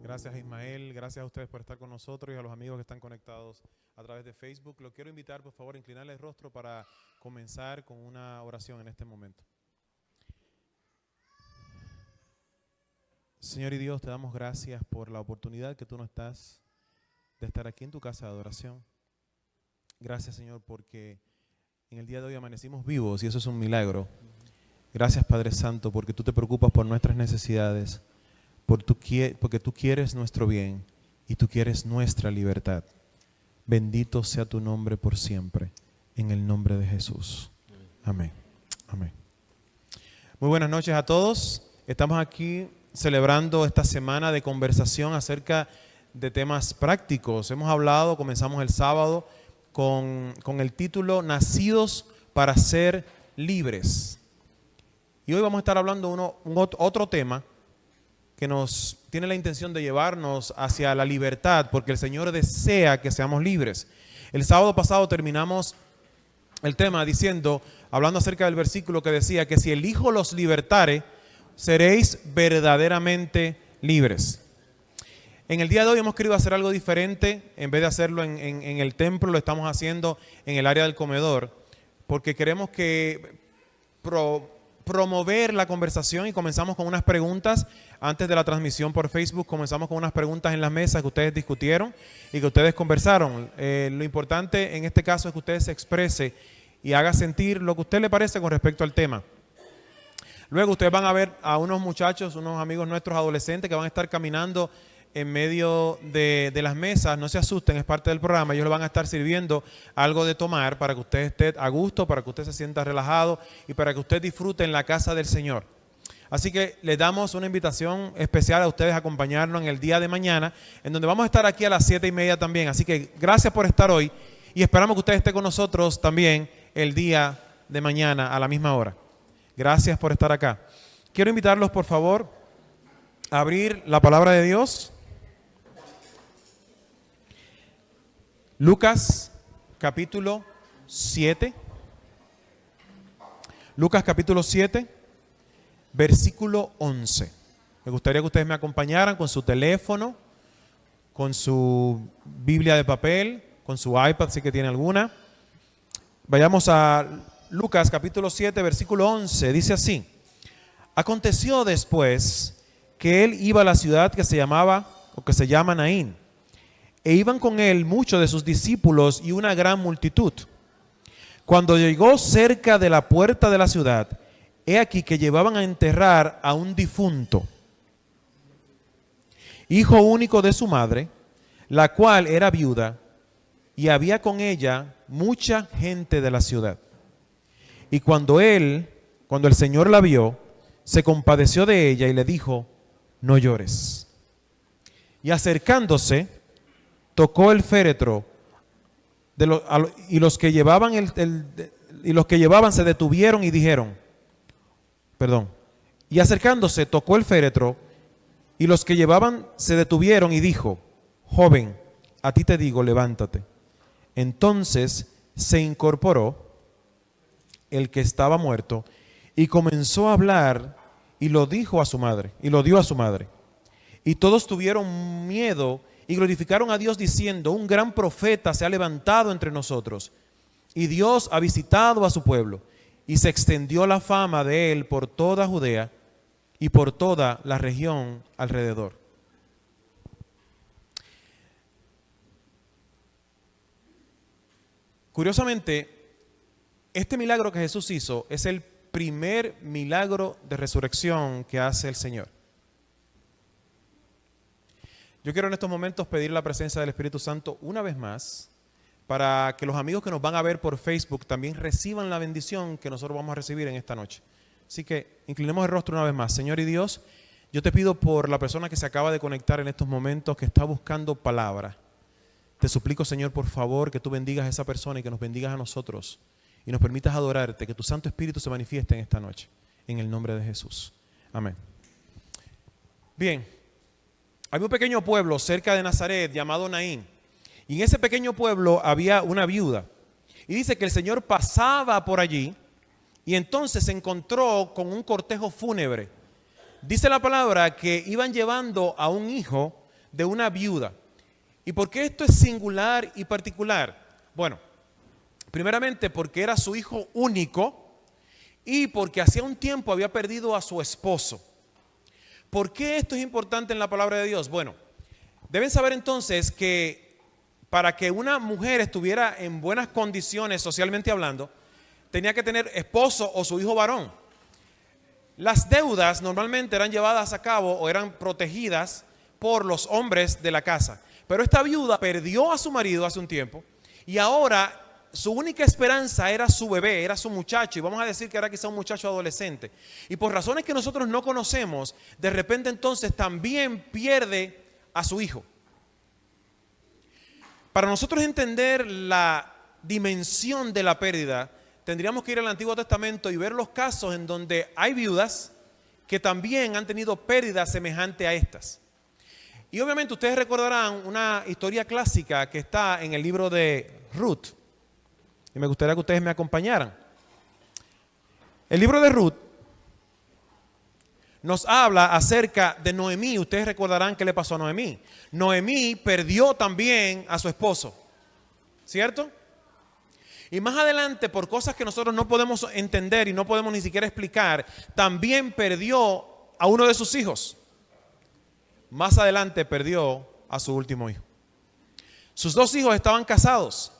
Gracias, Ismael. Gracias a ustedes por estar con nosotros y a los amigos que están conectados a través de Facebook. Lo quiero invitar, por favor, a inclinarle el rostro para comenzar con una oración en este momento. Señor y Dios, te damos gracias por la oportunidad que tú nos das de estar aquí en tu casa de adoración. Gracias, Señor, porque en el día de hoy amanecimos vivos y eso es un milagro. Gracias, Padre Santo, porque tú te preocupas por nuestras necesidades, porque tú quieres nuestro bien y tú quieres nuestra libertad. Bendito sea tu nombre por siempre, en el nombre de Jesús. Amén. Amén. Muy buenas noches a todos. Estamos aquí celebrando esta semana de conversación acerca de temas prácticos. Comenzamos el sábado con el título Nacidos para ser libres. Y hoy vamos a estar hablando otro tema que nos tiene la intención de llevarnos hacia la libertad, porque el Señor desea que seamos libres. El sábado pasado terminamos el tema hablando acerca del versículo que decía que si el Hijo los libertare, seréis verdaderamente libres. En el día de hoy hemos querido hacer algo diferente. En vez de hacerlo en el templo, lo estamos haciendo en el área del comedor, porque queremos promover la conversación y comenzamos con unas preguntas. Antes de la transmisión por Facebook comenzamos con unas preguntas en las mesas que ustedes discutieron y que ustedes conversaron. Lo importante en este caso es que usted se exprese y haga sentir lo que a usted le parece con respecto al tema. Luego ustedes van a ver a unos muchachos, unos amigos nuestros adolescentes que van a estar caminando en medio de las mesas. No se asusten, es parte del programa. Ellos le van a estar sirviendo algo de tomar para que usted esté a gusto, para que usted se sienta relajado y para que usted disfrute en la casa del Señor. Así que les damos una invitación especial a ustedes a acompañarnos en el día de mañana, en donde vamos a estar aquí a las 7:30 también. Así que gracias por estar hoy y esperamos que usted esté con nosotros también el día de mañana a la misma hora. Gracias por estar acá. Quiero invitarlos, por favor, a abrir la palabra de Dios. Lucas capítulo 7. Lucas capítulo 7, versículo 11. Me gustaría que ustedes me acompañaran con su teléfono, con su Biblia de papel, con su iPad si que tiene alguna. Vayamos a Lucas capítulo 7, versículo 11. Dice así: Aconteció después que él iba a la ciudad que se llama Naín. E iban con él muchos de sus discípulos y una gran multitud. Cuando llegó cerca de la puerta de la ciudad, he aquí que llevaban a enterrar a un difunto, hijo único de su madre, la cual era viuda, y había con ella mucha gente de la ciudad. Y cuando el Señor la vio, se compadeció de ella y le dijo: no llores. Y acercándose, tocó el féretro y los que llevaban se detuvieron y dijeron, y acercándose tocó el féretro y los que llevaban se detuvieron y dijo: joven, a ti te digo, levántate. Entonces se incorporó el que estaba muerto y comenzó a hablar y lo dio a su madre. Y todos tuvieron miedo y glorificaron a Dios diciendo: un gran profeta se ha levantado entre nosotros y Dios ha visitado a su pueblo. Y se extendió la fama de él por toda Judea y por toda la región alrededor. Curiosamente, este milagro que Jesús hizo es el primer milagro de resurrección que hace el Señor. Yo quiero en estos momentos pedir la presencia del Espíritu Santo una vez más para que los amigos que nos van a ver por Facebook también reciban la bendición que nosotros vamos a recibir en esta noche. Así que inclinemos el rostro una vez más. Señor y Dios, yo te pido por la persona que se acaba de conectar en estos momentos, que está buscando palabra. Te suplico, Señor, por favor, que tú bendigas a esa persona y que nos bendigas a nosotros y nos permitas adorarte, que tu Santo Espíritu se manifieste en esta noche, en el nombre de Jesús. Amén. Bien. Había un pequeño pueblo cerca de Nazaret llamado Naín, y en ese pequeño pueblo había una viuda. Y dice que el Señor pasaba por allí y entonces se encontró con un cortejo fúnebre. Dice la palabra que iban llevando a un hijo de una viuda. ¿Y por qué esto es singular y particular? Bueno, primeramente porque era su hijo único y porque hacía un tiempo había perdido a su esposo. ¿Por qué esto es importante en la palabra de Dios? Bueno, deben saber entonces que para que una mujer estuviera en buenas condiciones socialmente hablando, tenía que tener esposo o su hijo varón. Las deudas normalmente eran llevadas a cabo o eran protegidas por los hombres de la casa. Pero esta viuda perdió a su marido hace un tiempo y ahora su única esperanza era su bebé, era su muchacho, y vamos a decir que era quizá un muchacho adolescente. Y por razones que nosotros no conocemos, de repente entonces también pierde a su hijo. Para nosotros entender la dimensión de la pérdida, tendríamos que ir al Antiguo Testamento y ver los casos en donde hay viudas que también han tenido pérdidas semejantes a estas. Y obviamente ustedes recordarán una historia clásica que está en el libro de Ruth. Y me gustaría que ustedes me acompañaran. El libro de Ruth nos habla acerca de Noemí. Ustedes recordarán qué le pasó a Noemí. Noemí perdió también a su esposo, ¿cierto? Y más adelante, por cosas que nosotros no podemos entender y no podemos ni siquiera explicar, también perdió a uno de sus hijos. Más adelante perdió a su último hijo. Sus dos hijos estaban casados.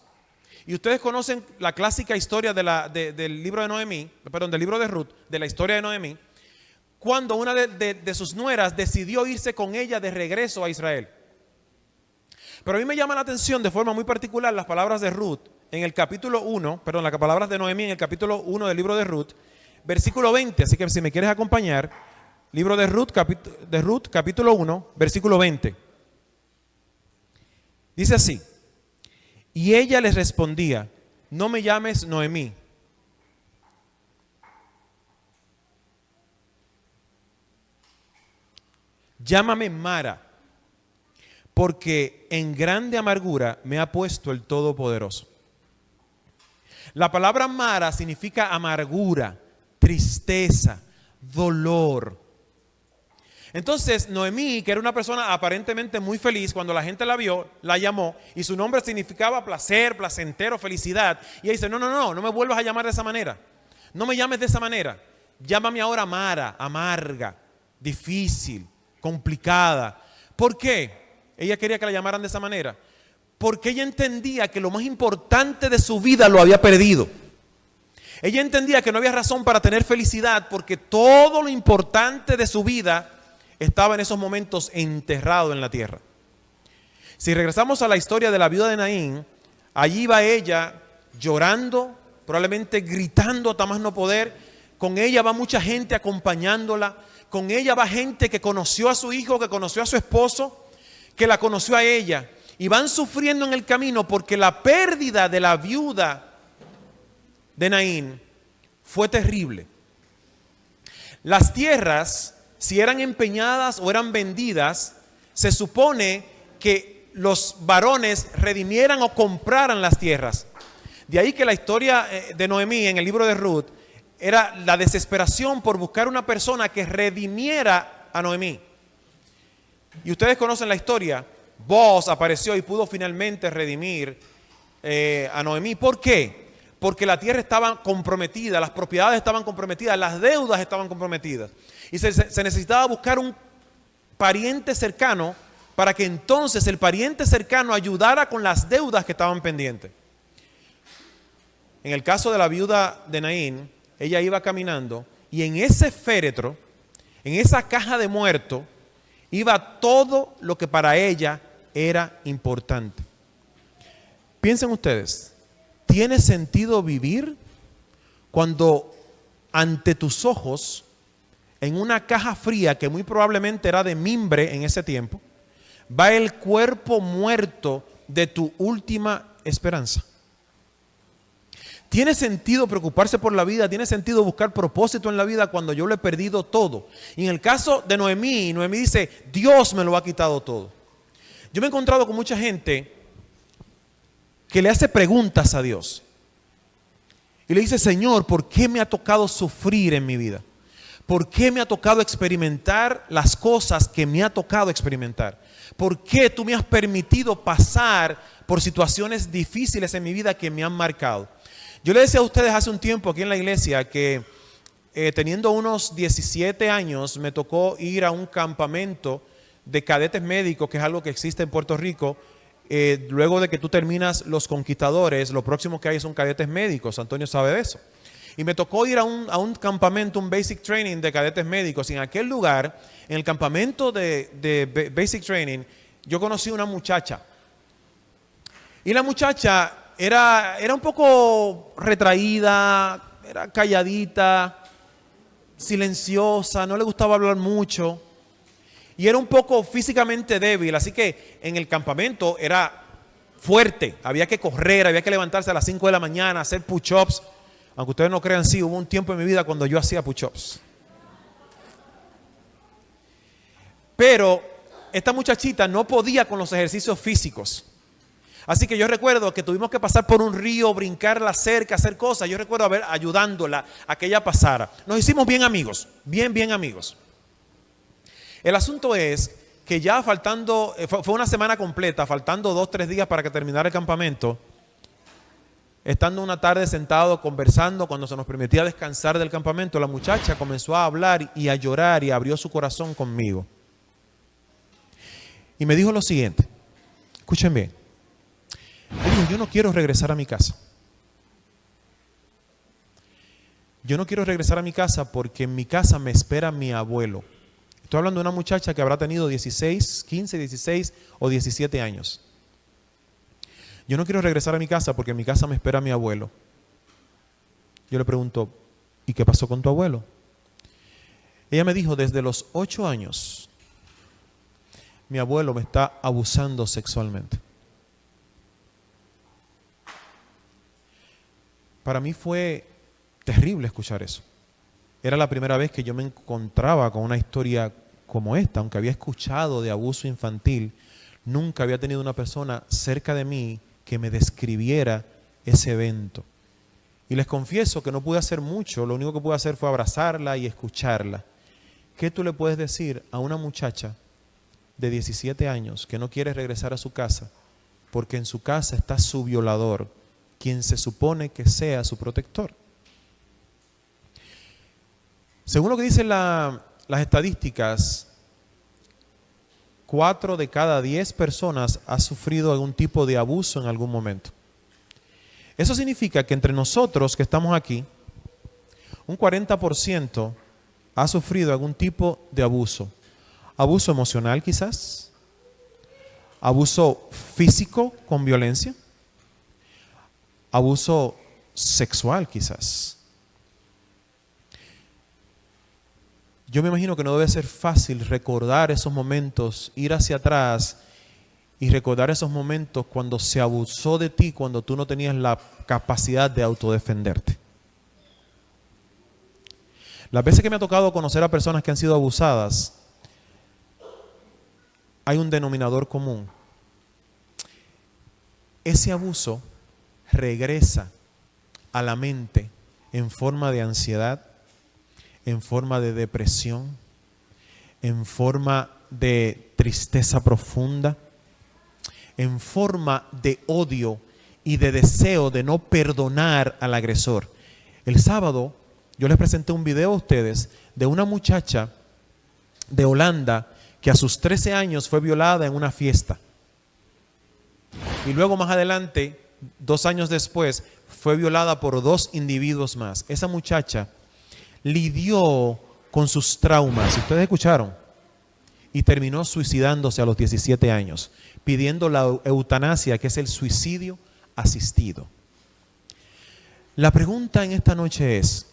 Y ustedes conocen la clásica historia del libro de Noemí, perdón, del libro de Ruth, de la historia de Noemí, cuando una de sus nueras decidió irse con ella de regreso a Israel. Pero a mí me llama la atención de forma muy particular las palabras de Ruth en el capítulo 1, perdón, las palabras de Noemí en el capítulo 1 del libro de Ruth, versículo 20. Así que si me quieres acompañar, libro de Ruth, capítulo 1, versículo 20. Dice así: y ella les respondía, no me llames Noemí, llámame Mara, porque en grande amargura me ha puesto el Todopoderoso. La palabra Mara significa amargura, tristeza, dolor. Entonces Noemí, que era una persona aparentemente muy feliz, cuando la gente la vio, la llamó, y su nombre significaba placer, placentero, felicidad. Y ella dice, no me vuelvas a llamar de esa manera. No me llames de esa manera. Llámame ahora Mara, amarga, difícil, complicada. ¿Por qué ella quería que la llamaran de esa manera? Porque ella entendía que lo más importante de su vida lo había perdido. Ella entendía que no había razón para tener felicidad porque todo lo importante de su vida estaba en esos momentos enterrado en la tierra. Si regresamos a la historia de la viuda de Naín, allí va ella llorando, probablemente gritando hasta más no poder. Con ella va mucha gente acompañándola. Con ella va gente que conoció a su hijo, que conoció a su esposo, que la conoció a ella. Y van sufriendo en el camino porque la pérdida de la viuda de Naín fue terrible. Las tierras, si eran empeñadas o eran vendidas, se supone que los varones redimieran o compraran las tierras. De ahí que la historia de Noemí en el libro de Ruth era la desesperación por buscar una persona que redimiera a Noemí. Y ustedes conocen la historia. Boaz apareció y pudo finalmente redimir a Noemí. ¿Por qué? Porque la tierra estaba comprometida, las propiedades estaban comprometidas, las deudas estaban comprometidas. Y se necesitaba buscar un pariente cercano para que entonces el pariente cercano ayudara con las deudas que estaban pendientes. En el caso de la viuda de Naín, ella iba caminando y en ese féretro, en esa caja de muerto, iba todo lo que para ella era importante. Piensen ustedes, ¿tiene sentido vivir cuando ante tus ojos, en una caja fría que muy probablemente era de mimbre en ese tiempo, va el cuerpo muerto de tu última esperanza? ¿Tiene sentido preocuparse por la vida? ¿Tiene sentido buscar propósito en la vida cuando yo lo he perdido todo? Y en el caso de Noemí, Noemí dice, Dios me lo ha quitado todo. Yo me he encontrado con mucha gente que le hace preguntas a Dios. Y le dice, Señor, ¿por qué me ha tocado sufrir en mi vida? ¿Por qué me ha tocado experimentar las cosas que me ha tocado experimentar? ¿Por qué tú me has permitido pasar por situaciones difíciles en mi vida que me han marcado? Yo le decía a ustedes hace un tiempo aquí en la iglesia que teniendo unos 17 años me tocó ir a un campamento de cadetes médicos, que es algo que existe en Puerto Rico. Luego de que tú terminas los conquistadores, lo próximo que hay son cadetes médicos. Antonio sabe de eso. Y me tocó ir a un campamento, un basic training de cadetes médicos. Y en aquel lugar, en el campamento de basic training, yo conocí una muchacha. Y la muchacha era un poco retraída, era calladita, silenciosa, no le gustaba hablar mucho. Y era un poco físicamente débil, así que en el campamento era fuerte. Había que correr, había que levantarse a las 5 de la mañana, hacer push-ups. Aunque ustedes no crean, sí, hubo un tiempo en mi vida cuando yo hacía push-ups. Pero esta muchachita no podía con los ejercicios físicos. Así que yo recuerdo que tuvimos que pasar por un río, brincar la cerca, hacer cosas. Yo recuerdo ayudándola a que ella pasara. Nos hicimos bien amigos, bien amigos. El asunto es que ya faltando, fue una semana completa, faltando 2 o 3 días para que terminara el campamento. Estando una tarde sentado conversando, cuando se nos permitía descansar del campamento, la muchacha comenzó a hablar y a llorar y abrió su corazón conmigo. Y me dijo lo siguiente, escuchen bien, yo no quiero regresar a mi casa. Yo no quiero regresar a mi casa porque en mi casa me espera mi abuelo. Estoy hablando de una muchacha que habrá tenido 15, 16 o 17 años. Yo no quiero regresar a mi casa porque en mi casa me espera mi abuelo. Yo le pregunto, ¿y qué pasó con tu abuelo? Ella me dijo, desde los 8 años, mi abuelo me está abusando sexualmente. Para mí fue terrible escuchar eso. Era la primera vez que yo me encontraba con una historia como esta, aunque había escuchado de abuso infantil, nunca había tenido una persona cerca de mí que me describiera ese evento. Y les confieso que no pude hacer mucho, lo único que pude hacer fue abrazarla y escucharla. ¿Qué tú le puedes decir a una muchacha de 17 años que no quiere regresar a su casa porque en su casa está su violador, quien se supone que sea su protector? Según lo que dicen las estadísticas, 4 de cada 10 personas ha sufrido algún tipo de abuso en algún momento. Eso significa que entre nosotros que estamos aquí, un 40% ha sufrido algún tipo de abuso. Abuso emocional quizás, abuso físico con violencia, abuso sexual quizás. Yo me imagino que no debe ser fácil recordar esos momentos, ir hacia atrás y recordar esos momentos cuando se abusó de ti, cuando tú no tenías la capacidad de autodefenderte. Las veces que me ha tocado conocer a personas que han sido abusadas, hay un denominador común. Ese abuso regresa a la mente en forma de ansiedad, en forma de depresión, en forma de tristeza profunda, en forma de odio y de deseo de no perdonar al agresor. El sábado yo les presenté un video a ustedes de una muchacha de Holanda que a sus 13 años fue violada en una fiesta. Y luego más adelante, 2 años después, fue violada por 2 individuos más. Esa muchacha lidió con sus traumas, ustedes escucharon, y terminó suicidándose a los 17 años, pidiendo la eutanasia, que es el suicidio asistido. La pregunta en esta noche es,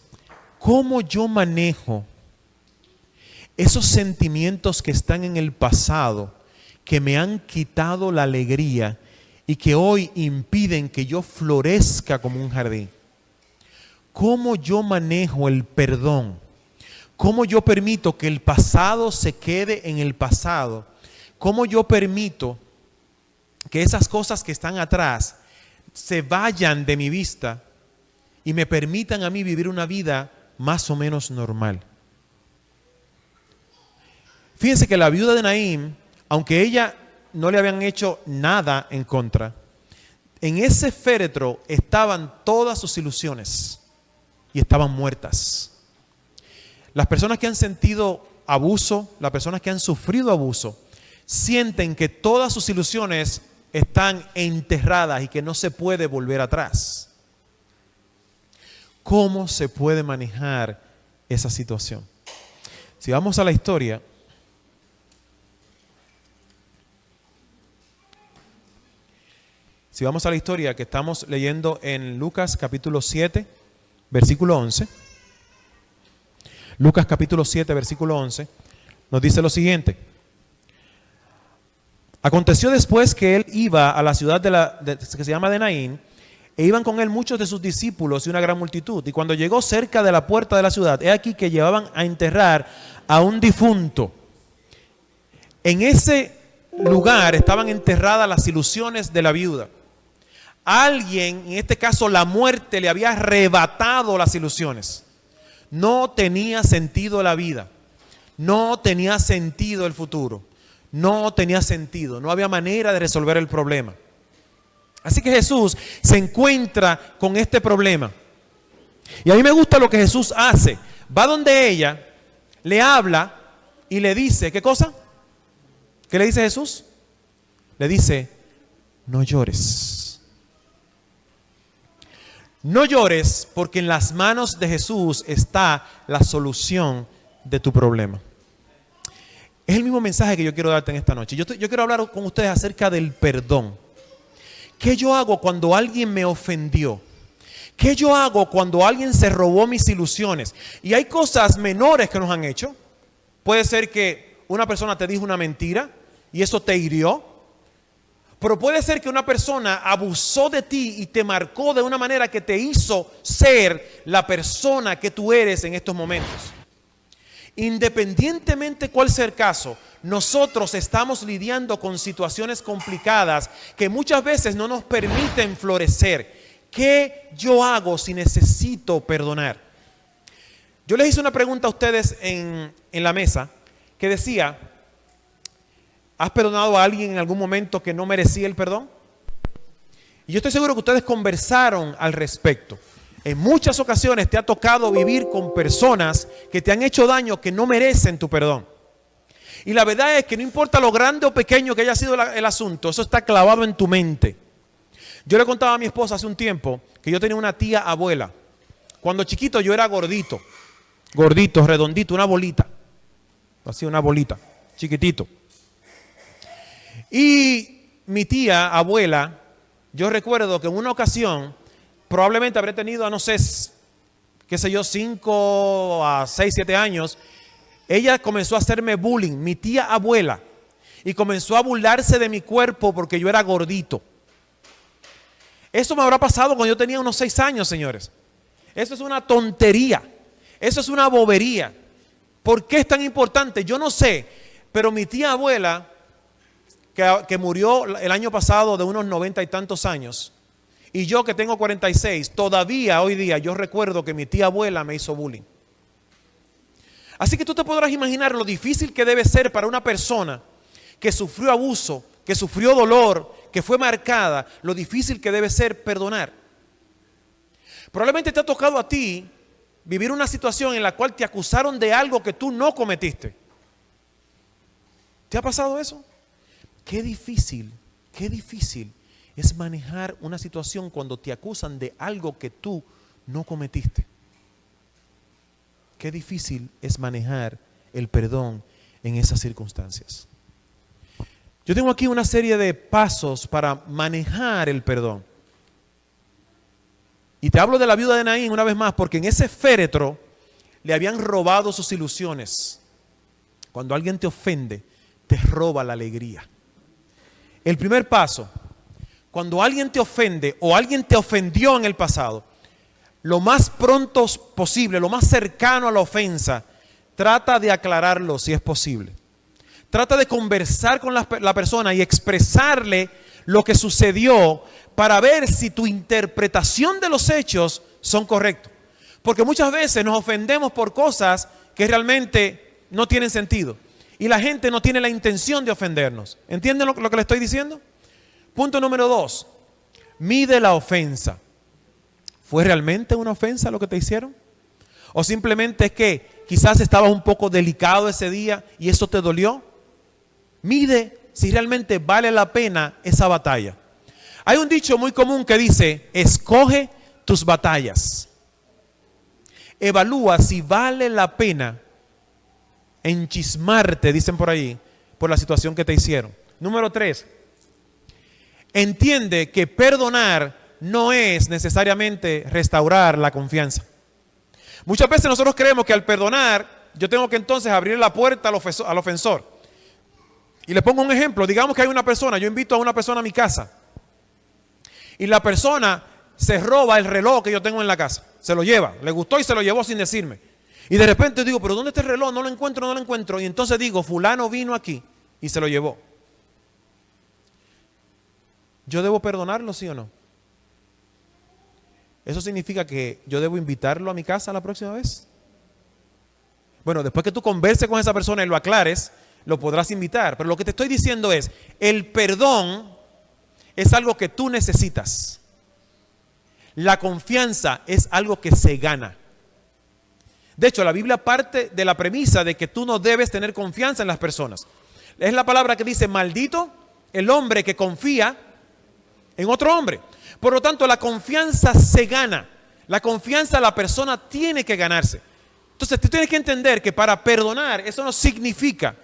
¿cómo yo manejo esos sentimientos que están en el pasado, que me han quitado la alegría y que hoy impiden que yo florezca como un jardín? ¿Cómo yo manejo el perdón? ¿Cómo yo permito que el pasado se quede en el pasado? ¿Cómo yo permito que esas cosas que están atrás se vayan de mi vista y me permitan a mí vivir una vida más o menos normal? Fíjense que la viuda de Naín, aunque ella no le habían hecho nada en contra, en ese féretro estaban todas sus ilusiones y estaban muertas. Las personas que han sentido abuso, las personas que han sufrido abuso, sienten que todas sus ilusiones están enterradas y que no se puede volver atrás. ¿Cómo se puede manejar esa situación? Si vamos a la historia, que estamos leyendo en Lucas capítulo 7, versículo 11. Lucas capítulo 7, versículo 11, nos dice lo siguiente. Aconteció después que él iba a la ciudad que se llama de Naín, e iban con él muchos de sus discípulos y una gran multitud. Y cuando llegó cerca de la puerta de la ciudad, he aquí que llevaban a enterrar a un difunto. En ese lugar estaban enterradas las ilusiones de la viuda. Alguien, en este caso la muerte, le había arrebatado las ilusiones. No tenía sentido la vida. No tenía sentido el futuro. No tenía sentido. No había manera de resolver el problema. Así que Jesús se encuentra con este problema. Y a mí me gusta lo que Jesús hace. Va donde ella, le habla y le dice, ¿qué cosa? ¿Qué le dice Jesús? Le dice, no llores. No llores, porque en las manos de Jesús está la solución de tu problema. Es el mismo mensaje que yo quiero darte en esta noche. Yo quiero hablar con ustedes acerca del perdón. ¿Qué yo hago cuando alguien me ofendió? ¿Qué yo hago cuando alguien se robó mis ilusiones? Y hay cosas menores que nos han hecho. Puede ser que una persona te dijo una mentira y eso te hirió. Pero puede ser que una persona abusó de ti y te marcó de una manera que te hizo ser la persona que tú eres en estos momentos. Independientemente cuál sea el caso, nosotros estamos lidiando con situaciones complicadas que muchas veces no nos permiten florecer. ¿Qué yo hago si necesito perdonar? Yo les hice una pregunta a ustedes en la mesa que decía, ¿has perdonado a alguien en algún momento que no merecía el perdón? Y yo estoy seguro que ustedes conversaron al respecto. En muchas ocasiones te ha tocado vivir con personas que te han hecho daño que no merecen tu perdón. Y la verdad es que no importa lo grande o pequeño que haya sido el asunto, eso está clavado en tu mente. Yo le contaba a mi esposa hace un tiempo que yo tenía una tía abuela. Cuando chiquito yo era gordito, redondito, una bolita. Así una bolita, chiquitito. Y mi tía abuela, yo recuerdo que en una ocasión, probablemente habré tenido, no sé, qué sé yo, 5 a 6, 7 años, ella comenzó a hacerme bullying, mi tía abuela, y comenzó a burlarse de mi cuerpo porque yo era gordito. Eso me habrá pasado cuando yo tenía unos 6 años, señores. Eso es una tontería, eso es una bobería. ¿Por qué es tan importante? Yo no sé, pero mi tía abuela, que murió el año pasado de unos 90 y tantos años, y yo que tengo 46, todavía hoy día yo recuerdo que mi tía abuela me hizo bullying. Así que tú te podrás imaginar lo difícil que debe ser para una persona que sufrió abuso, que sufrió dolor, que fue marcada, lo difícil que debe ser perdonar. Probablemente te ha tocado a ti vivir una situación en la cual te acusaron de algo que tú no cometiste. ¿Te ha pasado eso? Qué difícil es manejar una situación cuando te acusan de algo que tú no cometiste. Qué difícil es manejar el perdón en esas circunstancias. Yo tengo aquí una serie de pasos para manejar el perdón. Y te hablo de la viuda de Naín una vez más, porque en ese féretro le habían robado sus ilusiones. Cuando alguien te ofende, te roba la alegría. El primer paso, cuando alguien te ofende o alguien te ofendió en el pasado, lo más pronto posible, lo más cercano a la ofensa, trata de aclararlo si es posible. Trata de conversar con la persona y expresarle lo que sucedió para ver si tu interpretación de los hechos son correctos. Porque muchas veces nos ofendemos por cosas que realmente no tienen sentido. y la gente no tiene la intención de ofendernos. ¿Entienden lo que le estoy diciendo? Punto número 2. Mide la ofensa. ¿Fue realmente una ofensa lo que te hicieron? ¿O simplemente es que quizás estabas un poco delicado ese día y eso te dolió? Mide si realmente vale la pena esa batalla. Hay un dicho muy común que dice, escoge tus batallas. Evalúa si vale la pena enchismarte, dicen por ahí, por la situación que te hicieron. Número 3. Entiende que perdonar no es necesariamente restaurar la confianza. Muchas veces nosotros creemos que al perdonar, yo tengo que entonces abrir la puerta al ofensor. Y le pongo un ejemplo. Digamos que hay una persona, yo invito a una persona a mi casa. Y la persona se roba el reloj que yo tengo en la casa. Se lo lleva, le gustó y se lo llevó sin decirme. Y de repente digo, ¿pero dónde está el reloj? No lo encuentro. Y entonces digo, fulano vino aquí y se lo llevó. ¿Yo debo perdonarlo, sí o no? ¿Eso significa que yo debo invitarlo a mi casa la próxima vez? Bueno, después que tú converses con esa persona y lo aclares, lo podrás invitar. Pero lo que te estoy diciendo es, el perdón es algo que tú necesitas. La confianza es algo que se gana. De hecho, la Biblia parte de la premisa de que tú no debes tener confianza en las personas. Es la palabra que dice, maldito el hombre que confía en otro hombre. Por lo tanto, la confianza se gana. La confianza la persona tiene que ganarse. Entonces, tú tienes que entender que para perdonar, eso no significa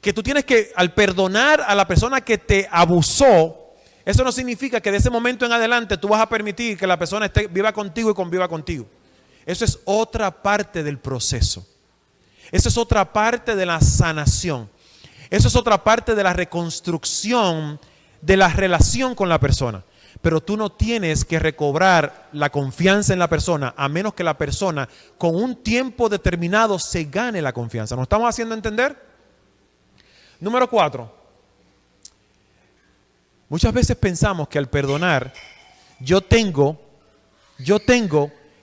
que tú tienes que, al perdonar a la persona que te abusó, eso no significa que de ese momento en adelante tú vas a permitir que la persona viva contigo y conviva contigo. Eso es otra parte del proceso. Eso es otra parte de la sanación. Eso es otra parte de la reconstrucción de la relación con la persona. Pero tú no tienes que recobrar la confianza en la persona a menos que la persona con un tiempo determinado se gane la confianza. ¿Nos estamos haciendo entender? Número 4. Muchas veces pensamos que al perdonar yo tengo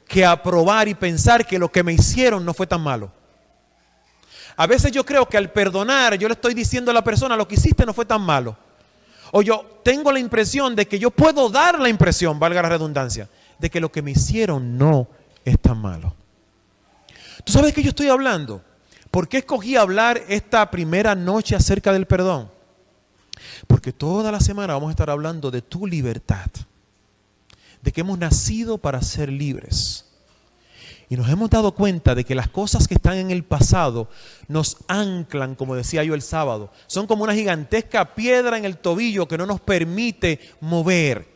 que aprobar y pensar que lo que me hicieron no fue tan malo. A veces yo creo que al perdonar yo le estoy diciendo a la persona, lo que hiciste no fue tan malo. O yo tengo la impresión de que yo puedo dar la impresión, valga la redundancia, de que lo que me hicieron no es tan malo. ¿Tú sabes qué yo estoy hablando? ¿Por qué escogí hablar esta primera noche acerca del perdón? Porque toda la semana vamos a estar hablando de tu libertad. De que hemos nacido para ser libres. Y nos hemos dado cuenta de que las cosas que están en el pasado nos anclan, como decía yo el sábado. Son como una gigantesca piedra en el tobillo que no nos permite mover.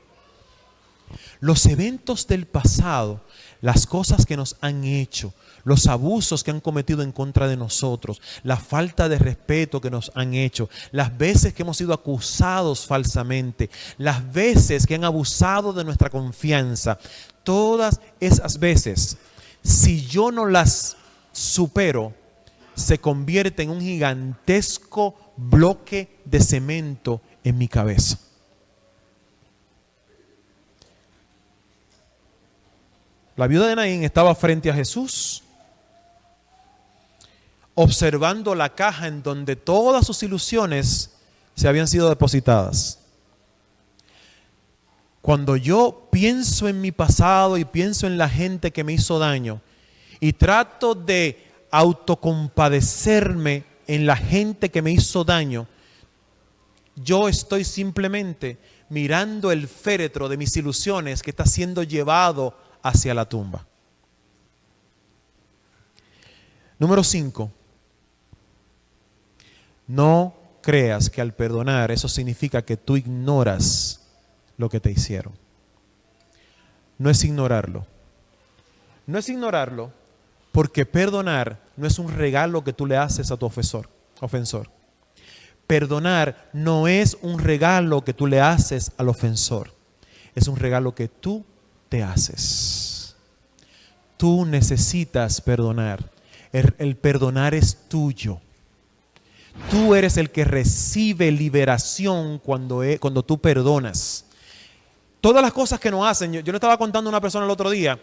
Los eventos del pasado, las cosas que nos han hecho, los abusos que han cometido en contra de nosotros, la falta de respeto que nos han hecho, las veces que hemos sido acusados falsamente, las veces que han abusado de nuestra confianza, todas esas veces, si yo no las supero, se convierte en un gigantesco bloque de cemento en mi cabeza. La viuda de Naín estaba frente a Jesús, observando la caja en donde todas sus ilusiones se habían sido depositadas. Cuando yo pienso en mi pasado y pienso en la gente que me hizo daño y trato de autocompadecerme en la gente que me hizo daño, yo estoy simplemente mirando el féretro de mis ilusiones que está siendo llevado hacia la tumba. Número 5. No creas que al perdonar eso significa que tú ignoras lo que te hicieron. No es ignorarlo. No es ignorarlo porque perdonar no es un regalo que tú le haces a tu ofensor. Perdonar no es un regalo que tú le haces al ofensor. Es un regalo que tú te haces. Tú necesitas perdonar. El perdonar es tuyo. Tú eres el que recibe liberación cuando tú perdonas. Todas las cosas que nos hacen, yo le estaba contando a una persona el otro día,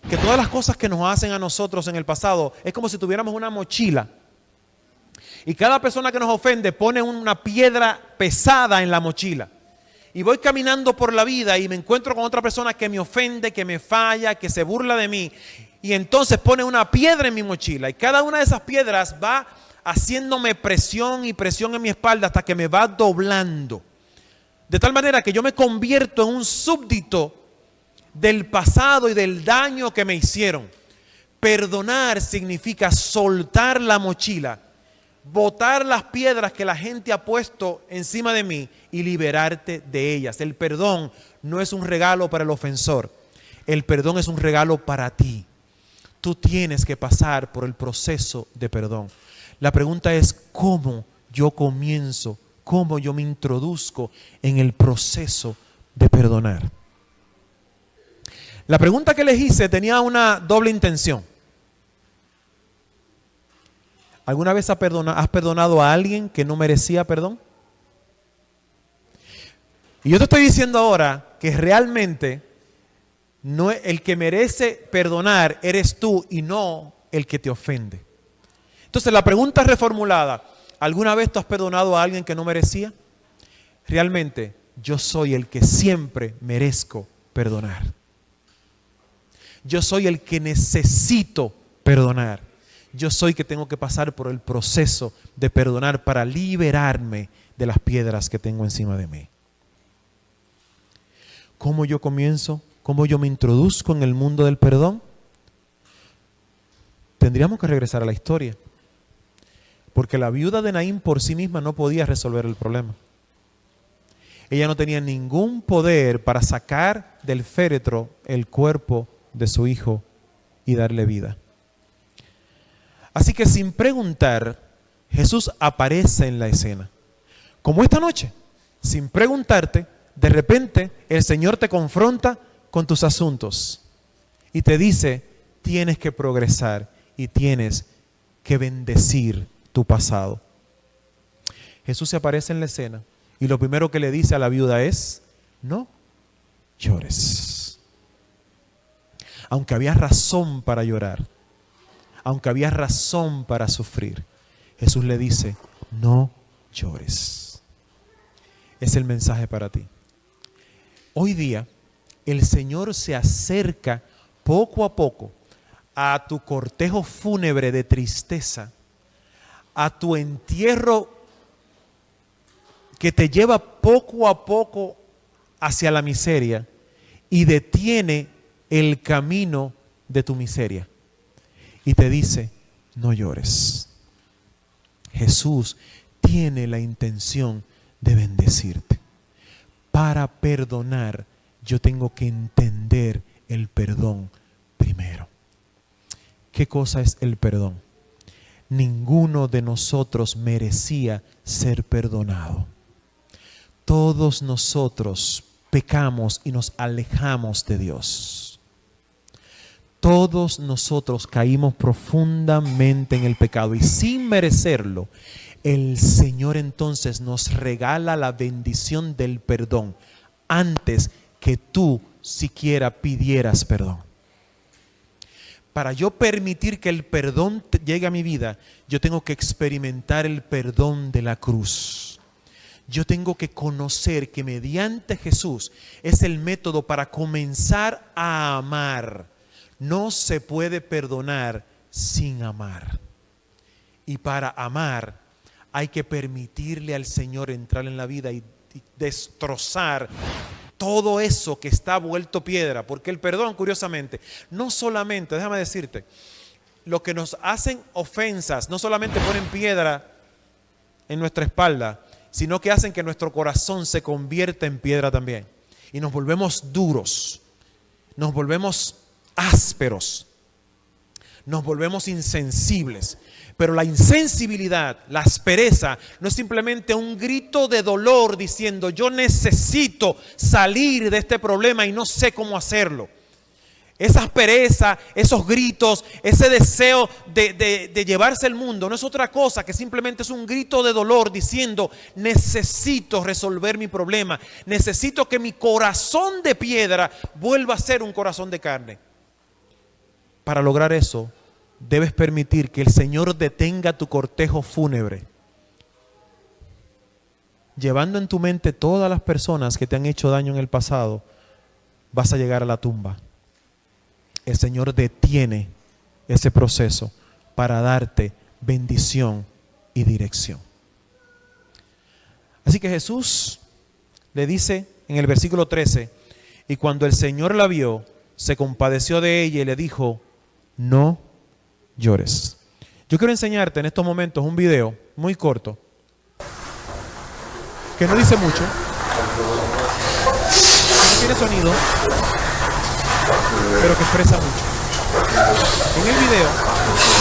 que todas las cosas que nos hacen a nosotros en el pasado, es como si tuviéramos una mochila. Y cada persona que nos ofende pone una piedra pesada en la mochila. Y voy caminando por la vida y me encuentro con otra persona que me ofende, que me falla, que se burla de mí. Y entonces pone una piedra en mi mochila. Y cada una de esas piedras va haciéndome presión y presión en mi espalda hasta que me va doblando. De tal manera que yo me convierto en un súbdito del pasado y del daño que me hicieron. Perdonar significa soltar la mochila, botar las piedras que la gente ha puesto encima de mí y liberarte de ellas. El perdón no es un regalo para el ofensor. El perdón es un regalo para ti. Tú tienes que pasar por el proceso de perdón. La pregunta es, ¿cómo yo comienzo? ¿Cómo yo me introduzco en el proceso de perdonar? La pregunta que les hice tenía una doble intención. ¿Alguna vez has perdonado a alguien que no merecía perdón? Y yo te estoy diciendo ahora que realmente no, el que merece perdonar eres tú y no el que te ofende. Entonces la pregunta reformulada, ¿alguna vez tú has perdonado a alguien que no merecía? Realmente yo soy el que siempre merezco perdonar. Yo soy el que necesito perdonar. Yo soy que tengo que pasar por el proceso de perdonar para liberarme de las piedras que tengo encima de mí. ¿Cómo yo comienzo? ¿Cómo yo me introduzco en el mundo del perdón? Tendríamos que regresar a la historia. Porque la viuda de Naín por sí misma no podía resolver el problema. Ella no tenía ningún poder para sacar del féretro el cuerpo de su hijo y darle vida. Así que sin preguntar, Jesús aparece en la escena. Como esta noche, sin preguntarte, de repente el Señor te confronta con tus asuntos y te dice, tienes que progresar y tienes que bendecir tu pasado. Jesús se aparece en la escena y lo primero que le dice a la viuda es, no llores. Aunque había razón para llorar, aunque había razón para sufrir, Jesús le dice, no llores. Es el mensaje para ti. Hoy día, el Señor se acerca poco a poco a tu cortejo fúnebre de tristeza, a tu entierro que te lleva poco a poco hacia la miseria y detiene el camino de tu miseria. Y te dice, no llores. Jesús tiene la intención de bendecirte. Para perdonar, yo tengo que entender el perdón primero. ¿Qué cosa es el perdón? Ninguno de nosotros merecía ser perdonado. Todos nosotros pecamos y nos alejamos de Dios. Todos nosotros caímos profundamente en el pecado y sin merecerlo, el Señor entonces nos regala la bendición del perdón antes que tú siquiera pidieras perdón. Para yo permitir que el perdón llegue a mi vida, yo tengo que experimentar el perdón de la cruz. Yo tengo que conocer que mediante Jesús es el método para comenzar a amar. No se puede perdonar sin amar. Y para amar hay que permitirle al Señor entrar en la vida y destrozar todo eso que está vuelto piedra. Porque el perdón, curiosamente, no solamente, déjame decirte, lo que nos hacen ofensas, no solamente ponen piedra en nuestra espalda, sino que hacen que nuestro corazón se convierta en piedra también. Y nos volvemos duros, nos volvemos ásperos, nos volvemos insensibles. Pero la insensibilidad, la aspereza, no es simplemente un grito de dolor diciendo yo necesito salir de este problema y no sé cómo hacerlo. Esa aspereza, esos gritos, ese deseo de llevarse el mundo no es otra cosa que simplemente es un grito de dolor diciendo necesito resolver mi problema, necesito que mi corazón de piedra vuelva a ser un corazón de carne. Para lograr eso, debes permitir que el Señor detenga tu cortejo fúnebre, llevando en tu mente todas las personas que te han hecho daño en el pasado. Vas a llegar a la tumba. El Señor detiene ese proceso para darte bendición y dirección. Así que Jesús le dice en el versículo 13, y cuando el Señor la vio, se compadeció de ella y le dijo, no llores. Yo quiero enseñarte en estos momentos un video muy corto, que no dice mucho, que no tiene sonido, pero que expresa mucho. En el video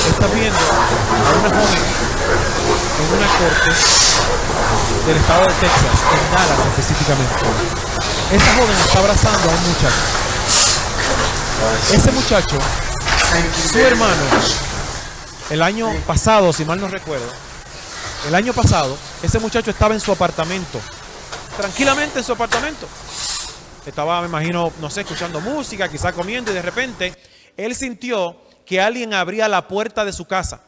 estás viendo a una joven en una corte del estado de Texas, en Dallas específicamente. Esa joven está abrazando a un muchacho. Ese muchacho, su hermano, el año pasado, si mal no recuerdo, el año pasado, ese muchacho estaba en su apartamento, tranquilamente en su apartamento. Estaba, me imagino, no sé, escuchando música, quizá comiendo, y de repente él sintió que alguien abría la puerta de su casa.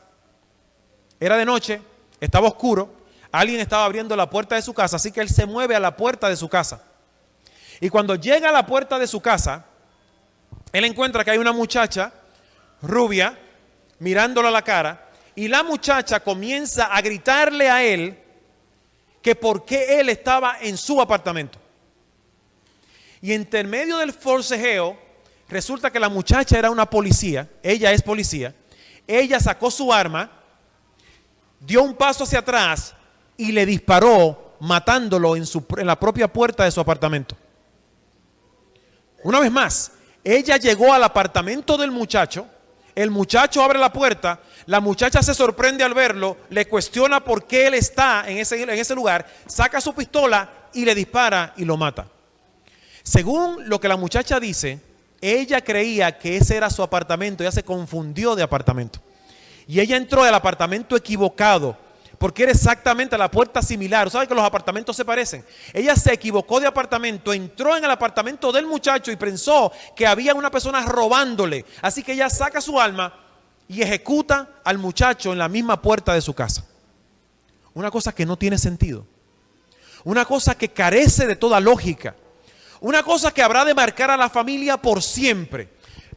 Era de noche, estaba oscuro, alguien estaba abriendo la puerta de su casa, así que él se mueve a la puerta de su casa. Y cuando llega a la puerta de su casa, él encuentra que hay una muchacha rubia mirándolo a la cara, y la muchacha comienza a gritarle a él que por qué él estaba en su apartamento. Y entre medio del forcejeo, resulta que la muchacha era una policía, ella es policía, ella sacó su arma, dio un paso hacia atrás y le disparó, matándolo en la propia puerta de su apartamento. Una vez más, ella llegó al apartamento del muchacho, el muchacho abre la puerta, la muchacha se sorprende al verlo, le cuestiona por qué él está en ese lugar, saca su pistola y le dispara y lo mata. Según lo que la muchacha dice, ella creía que ese era su apartamento, ella se confundió de apartamento. Y ella entró al apartamento equivocado, porque era exactamente la puerta similar. ¿Saben que los apartamentos se parecen? Ella se equivocó de apartamento, entró en el apartamento del muchacho y pensó que había una persona robándole. Así que ella saca su arma y ejecuta al muchacho en la misma puerta de su casa. Una cosa que no tiene sentido. Una cosa que carece de toda lógica. Una cosa que habrá de marcar a la familia por siempre.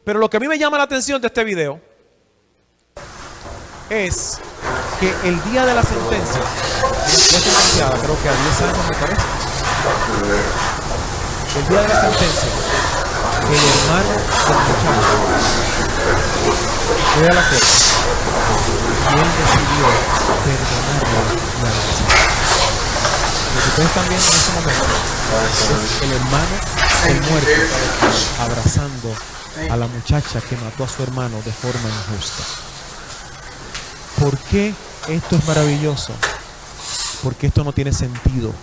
Pero lo que a mí me llama la atención de este video es que el día de la sentencia, ya sentenciada, creo que a 10 años me parece, el día de la sentencia, el hermano del muchacho fue a la corte y él decidió perdonarle la vida. Lo que ustedes están viendo en ese momento es el hermano del muerto abrazando a la muchacha que mató a su hermano de forma injusta. ¿Por qué esto es maravilloso? Porque esto no tiene sentido.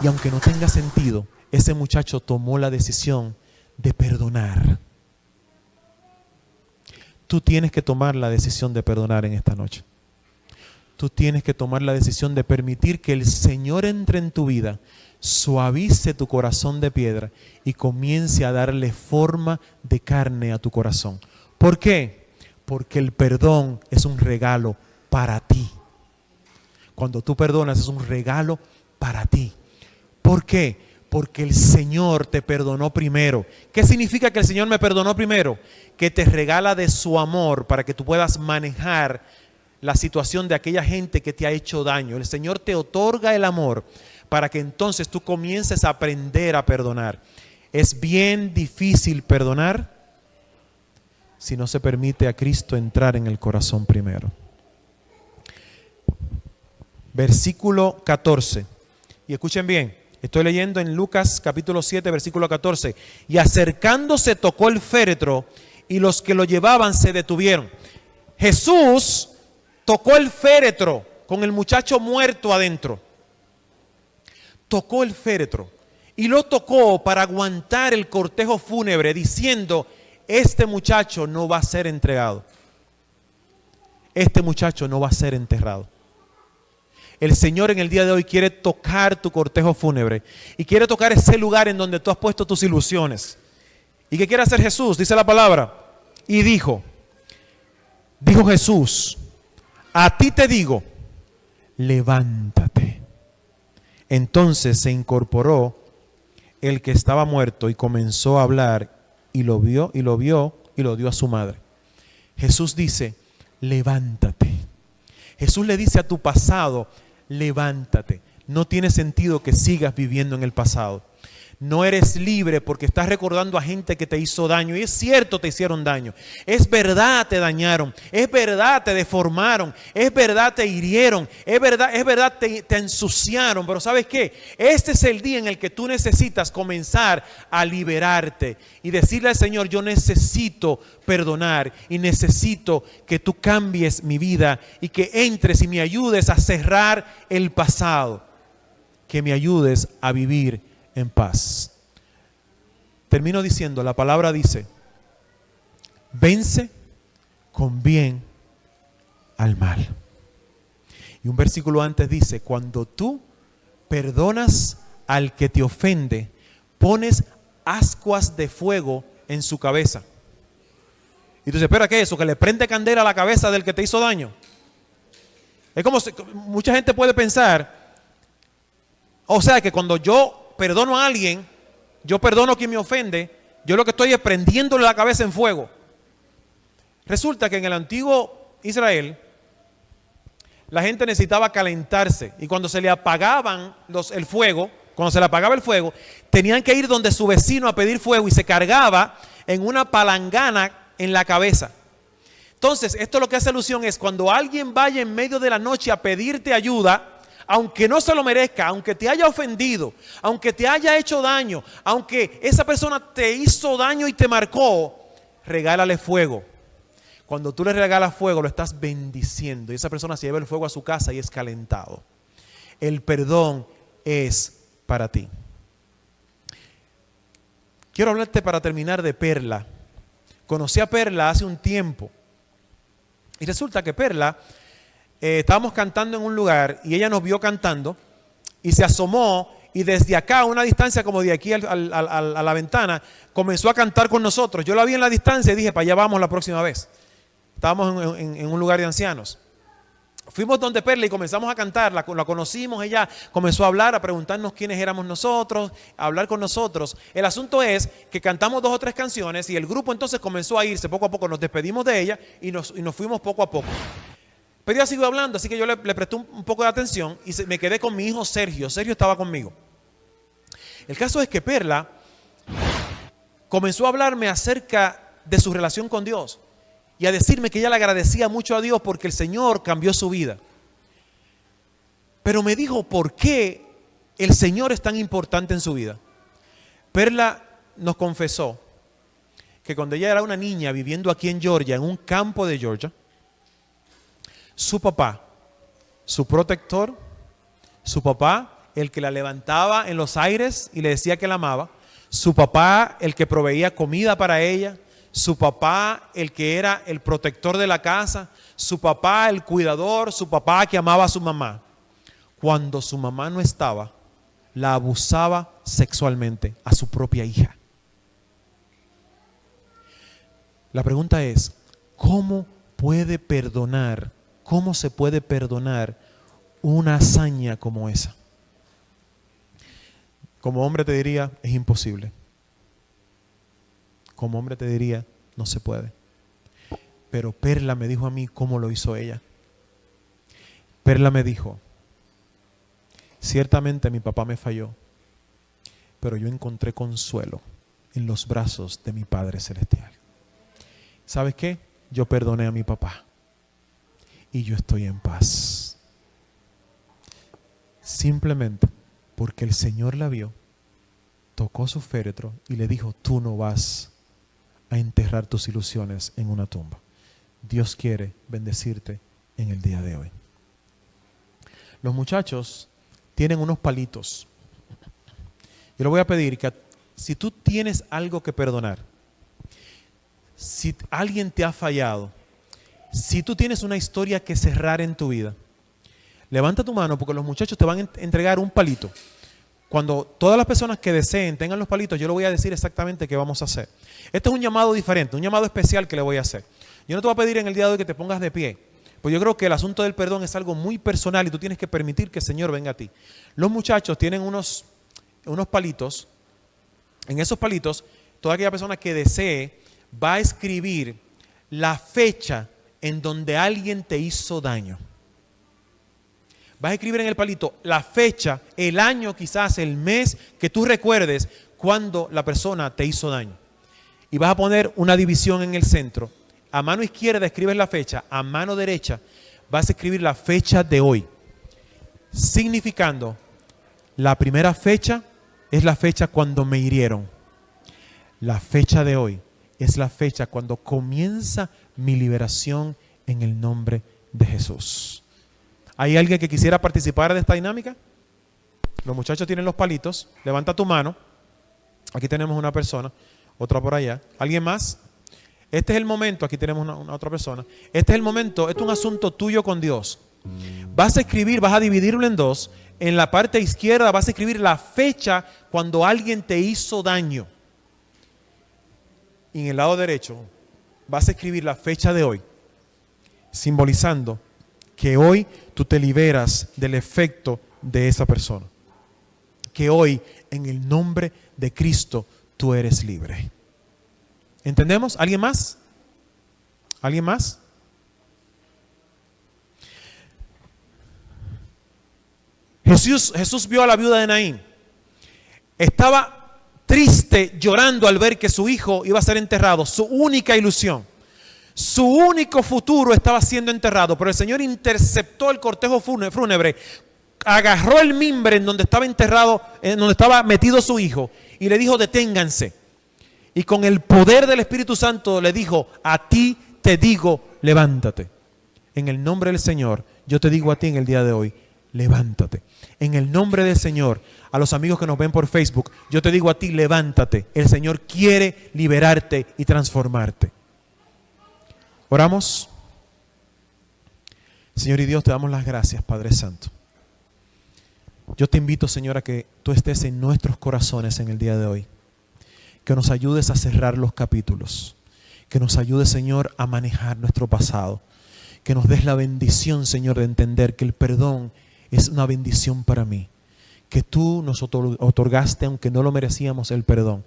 Y aunque no tenga sentido, ese muchacho tomó la decisión de perdonar. Tú tienes que tomar la decisión de perdonar en esta noche. Tú tienes que tomar la decisión de permitir que el Señor entre en tu vida, suavice tu corazón de piedra y comience a darle forma de carne a tu corazón. ¿Por qué? Porque el perdón es un regalo para ti. Cuando tú perdonas es un regalo para ti. ¿Por qué? Porque el Señor te perdonó primero. ¿Qué significa que el Señor me perdonó primero? Que te regala de su amor para que tú puedas manejar la situación de aquella gente que te ha hecho daño. El Señor te otorga el amor para que entonces tú comiences a aprender a perdonar. Es bien difícil perdonar si no se permite a Cristo entrar en el corazón primero. Versículo 14. Y escuchen bien, estoy leyendo en Lucas capítulo 7, versículo 14. Y acercándose tocó el féretro y los que lo llevaban se detuvieron. Jesús tocó el féretro con el muchacho muerto adentro. Tocó el féretro y lo tocó para aguantar el cortejo fúnebre diciendo: este muchacho no va a ser entregado. Este muchacho no va a ser enterrado. El Señor en el día de hoy quiere tocar tu cortejo fúnebre y quiere tocar ese lugar en donde tú has puesto tus ilusiones. ¿Y qué quiere hacer Jesús? Dice la palabra. Y dijo: Dijo Jesús, a ti te digo, levántate. Entonces se incorporó el que estaba muerto y comenzó a hablar y lo vio y lo dio a su madre. Jesús dice, levántate. Jesús le dice a tu pasado, levántate. No tiene sentido que sigas viviendo en el pasado. No eres libre porque estás recordando a gente que te hizo daño. Y es cierto, te hicieron daño. Es verdad, te dañaron. Es verdad, te deformaron. Es verdad, te hirieron. Es verdad, te ensuciaron. Pero ¿sabes qué? Este es el día en el que tú necesitas comenzar a liberarte y decirle al Señor, yo necesito perdonar y necesito que tú cambies mi vida y que entres y me ayudes a cerrar el pasado. Que me ayudes a vivir en paz. Termino diciendo, la palabra dice, vence con bien al mal. Y un versículo antes dice, cuando tú perdonas al que te ofende, pones ascuas de fuego en su cabeza. Y tú dices, espera, ¿qué es eso? ¿Que le prende candela a la cabeza del que te hizo daño? Es como si, mucha gente puede pensar, o sea, que cuando yo perdono a alguien, yo perdono a quien me ofende, yo lo que estoy es prendiéndole la cabeza en fuego. Resulta que en el antiguo Israel, la gente necesitaba calentarse y cuando se le apagaban el fuego, tenían que ir donde su vecino a pedir fuego y se cargaba en una palangana en la cabeza. Entonces, esto lo que hace alusión es cuando alguien vaya en medio de la noche a pedirte ayuda, aunque no se lo merezca, aunque te haya ofendido, aunque te haya hecho daño, aunque esa persona te hizo daño y te marcó, regálale fuego. Cuando tú le regalas fuego, lo estás bendiciendo y esa persona se lleva el fuego a su casa y es calentado. El perdón es para ti. Quiero hablarte para terminar de Perla. Conocí a Perla hace un tiempo y resulta que Perla estábamos cantando en un lugar y ella nos vio cantando y se asomó y desde acá a una distancia como de aquí a la ventana comenzó a cantar con nosotros. Yo la vi en la distancia y dije, para allá vamos la próxima vez. Estábamos en un lugar de ancianos. Fuimos donde Perla y comenzamos a cantar, la conocimos, ella comenzó a hablar, a preguntarnos quiénes éramos nosotros, a hablar con nosotros. El asunto es que cantamos 2 o 3 canciones y el grupo entonces comenzó a irse poco a poco, nos despedimos de ella y nos fuimos poco a poco. Pero ella siguió hablando, así que yo le presté un poco de atención y me quedé con mi hijo Sergio. Sergio estaba conmigo. El caso es que Perla comenzó a hablarme acerca de su relación con Dios y a decirme que ella le agradecía mucho a Dios porque el Señor cambió su vida. Pero me dijo por qué el Señor es tan importante en su vida. Perla nos confesó que cuando ella era una niña viviendo aquí en Georgia, en un campo de Georgia, su papá, su protector, su papá, el que la levantaba en los aires y le decía que la amaba, su papá, el que proveía comida para ella, su papá, el que era el protector de la casa, su papá, el cuidador, su papá que amaba a su mamá. Cuando su mamá no estaba, la abusaba sexualmente a su propia hija. La pregunta es, ¿cómo puede perdonar? ¿Cómo se puede perdonar una hazaña como esa? Como hombre te diría, es imposible. Como hombre te diría, no se puede. Pero Perla me dijo a mí cómo lo hizo ella. Perla me dijo, ciertamente mi papá me falló, pero yo encontré consuelo en los brazos de mi Padre Celestial. ¿Sabes qué? Yo perdoné a mi papá y yo estoy en paz. Simplemente porque el Señor la vio, tocó su féretro y le dijo, tú no vas a enterrar tus ilusiones en una tumba. Dios quiere bendecirte en el día de hoy. Los muchachos tienen unos palitos. Yo le voy a pedir que si tú tienes algo que perdonar, si alguien te ha fallado, si tú tienes una historia que cerrar en tu vida, levanta tu mano porque los muchachos te van a entregar un palito. Cuando todas las personas que deseen tengan los palitos, yo le voy a decir exactamente qué vamos a hacer. Este es un llamado diferente, un llamado especial que le voy a hacer. Yo no te voy a pedir en el día de hoy que te pongas de pie, pues yo creo que el asunto del perdón es algo muy personal y tú tienes que permitir que el Señor venga a ti. Los muchachos tienen unos palitos. En esos palitos, toda aquella persona que desee va a escribir la fecha en donde alguien te hizo daño. Vas a escribir en el palito la fecha, el año, quizás el mes que tú recuerdes cuando la persona te hizo daño. Y vas a poner una división en el centro. A mano izquierda escribes la fecha, a mano derecha vas a escribir la fecha de hoy. Significando, la primera fecha es la fecha cuando me hirieron. La fecha de hoy es la fecha cuando comienza mi liberación en el nombre de Jesús. ¿Hay alguien que quisiera participar de esta dinámica? Los muchachos tienen los palitos. Levanta tu mano. Aquí tenemos una persona, otra por allá. ¿Alguien más? Este es el momento. Aquí tenemos una otra persona. Este es el momento. Esto es un asunto tuyo con Dios. Vas a escribir, vas a dividirlo en dos. En la parte izquierda vas a escribir la fecha cuando alguien te hizo daño. Y en el lado derecho vas a escribir la fecha de hoy, simbolizando que hoy tú te liberas del efecto de esa persona. Que hoy, en el nombre de Cristo, tú eres libre. ¿Entendemos? ¿Alguien más? ¿Alguien más? Jesús vio a la viuda de Naín. Estaba triste, llorando al ver que su hijo iba a ser enterrado. Su única ilusión. Su único futuro estaba siendo enterrado, pero el Señor interceptó el cortejo fúnebre, agarró el mimbre en donde estaba enterrado, en donde estaba metido su hijo, y le dijo: deténganse. Y con el poder del Espíritu Santo le dijo: a ti te digo, levántate. En el nombre del Señor, yo te digo a ti en el día de hoy, levántate. En el nombre del Señor, a los amigos que nos ven por Facebook, yo te digo a ti, levántate. El Señor quiere liberarte y transformarte. Oramos. Señor y Dios, te damos las gracias, Padre Santo. Yo te invito, Señor, a que tú estés en nuestros corazones en el día de hoy. Que nos ayudes a cerrar los capítulos. Que nos ayudes, Señor, a manejar nuestro pasado. Que nos des la bendición, Señor, de entender que el perdón es una bendición para mí. Que tú nos otorgaste, aunque no lo merecíamos, el perdón.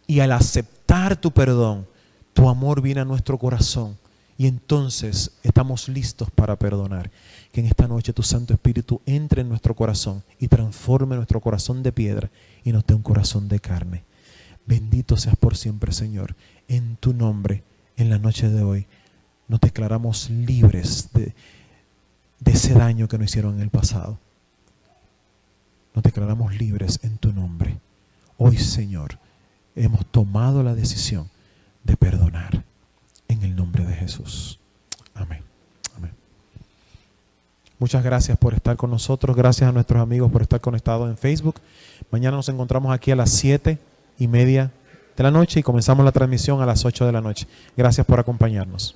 Y al aceptar tu perdón, tu amor viene a nuestro corazón. Y entonces estamos listos para perdonar. Que en esta noche tu Santo Espíritu entre en nuestro corazón y transforme nuestro corazón de piedra y nos dé un corazón de carne. Bendito seas por siempre, Señor. En tu nombre, en la noche de hoy, nos declaramos libres de ese daño que nos hicieron en el pasado. Nos declaramos libres en tu nombre. Hoy, Señor, hemos tomado la decisión de perdonar. En el nombre de Jesús. Amén. Amén. Muchas gracias por estar con nosotros. Gracias a nuestros amigos por estar conectados en Facebook. Mañana nos encontramos aquí a las 7:30 de la noche y comenzamos la transmisión a las 8 de la noche. Gracias por acompañarnos.